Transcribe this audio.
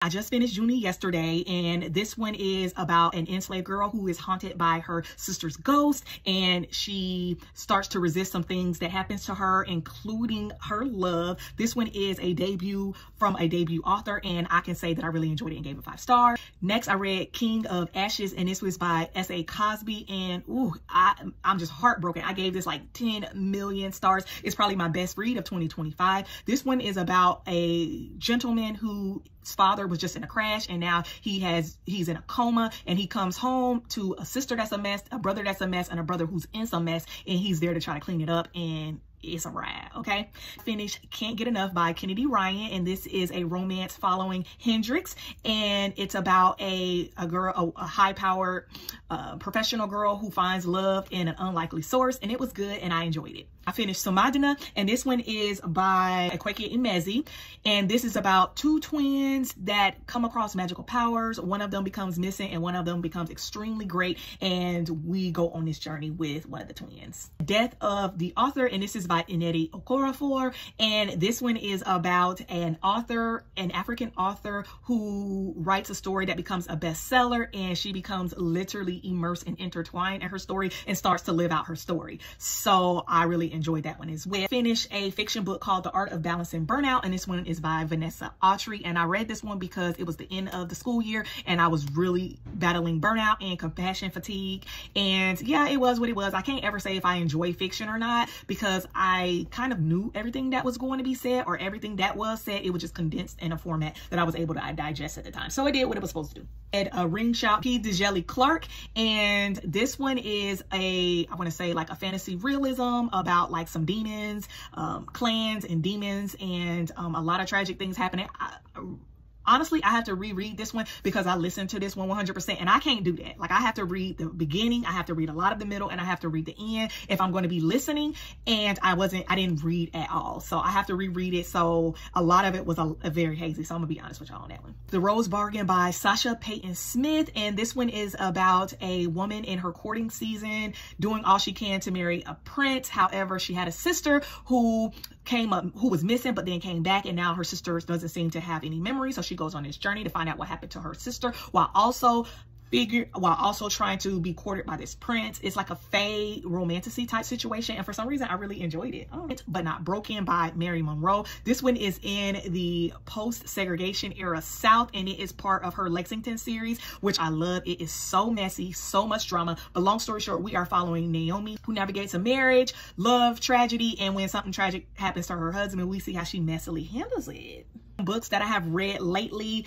I just finished Junie yesterday, and this one is about an enslaved girl who is haunted by her sister's ghost, and she starts to resist some things that happens to her, including her love. This one is a debut from a debut author, and I can say that I really enjoyed it and gave it 5 stars. Next, I read King of Ashes, and this was by S.A. Cosby, and ooh, I'm just heartbroken. I gave this like 10 million stars. It's probably my best read of 2025. This one is about a gentleman whose father was just in a crash, and now he's in a coma, and he comes home to a sister that's a mess, a brother that's a mess, and a brother who's in some mess, and he's there to try to clean it up, and it's a ride. Okay, finished Can't Get Enough by Kennedy Ryan, and this is a romance following Hendrix, and it's about a girl, a high-powered professional girl who finds love in an unlikely source, and it was good and I enjoyed it. I finished Somadina, and this one is by Akwaeke Emezi, and this is about 2 twins that come across magical powers. One of them becomes missing and one of them becomes extremely great, and we go on this journey with one of the twins. Death of the Author, and this is by Nnedi Okorafor, and this one is about an author, an African author who writes a story that becomes a bestseller, and she becomes literally immersed and intertwined in her story and starts to live out her story. So I really enjoyed that one as well. Finished a fiction book called The Art of Balancing Burnout, and this one is by Vanessa Autry, and I read this one because it was the end of the school year and I was really battling burnout and compassion fatigue, and yeah, it was what it was. I can't ever say if I enjoy fiction or not because I kind of knew everything that was going to be said, or everything that was said. It was just condensed in a format that I was able to digest at the time, so it did what it was supposed to do. At a Ring Shop, P. Djeli Clark, and this one is I want to say like a fantasy realism about like some demons, clans and demons, and a lot of tragic things happening. Honestly, I have to reread this one because I listened to this one 100%, and I can't do that. Like, I have to read the beginning, I have to read a lot of the middle, and I have to read the end if I'm going to be listening, and I didn't read at all. So I have to reread it. So a lot of it was a very hazy. So I'm gonna be honest with y'all on that one. The Rose Bargain by Sasha Payton Smith, and this one is about a woman in her courting season doing all she can to marry a prince. However, she had a sister who was missing but then came back, and now her sister doesn't seem to have any memory, so she goes on this journey to find out what happened to her sister while also trying to be courted by this prince. It's like a fae romantasy type situation, and for some reason I really enjoyed it. But Not Broken by Mary Monroe. This one is in the post-segregation era South, and it is part of her Lexington series, which I love. It is so messy, so much drama, but long story short, we are following Naomi, who navigates a marriage, love, tragedy, and when something tragic happens to her husband, we see how she messily handles it. Books that I have read lately,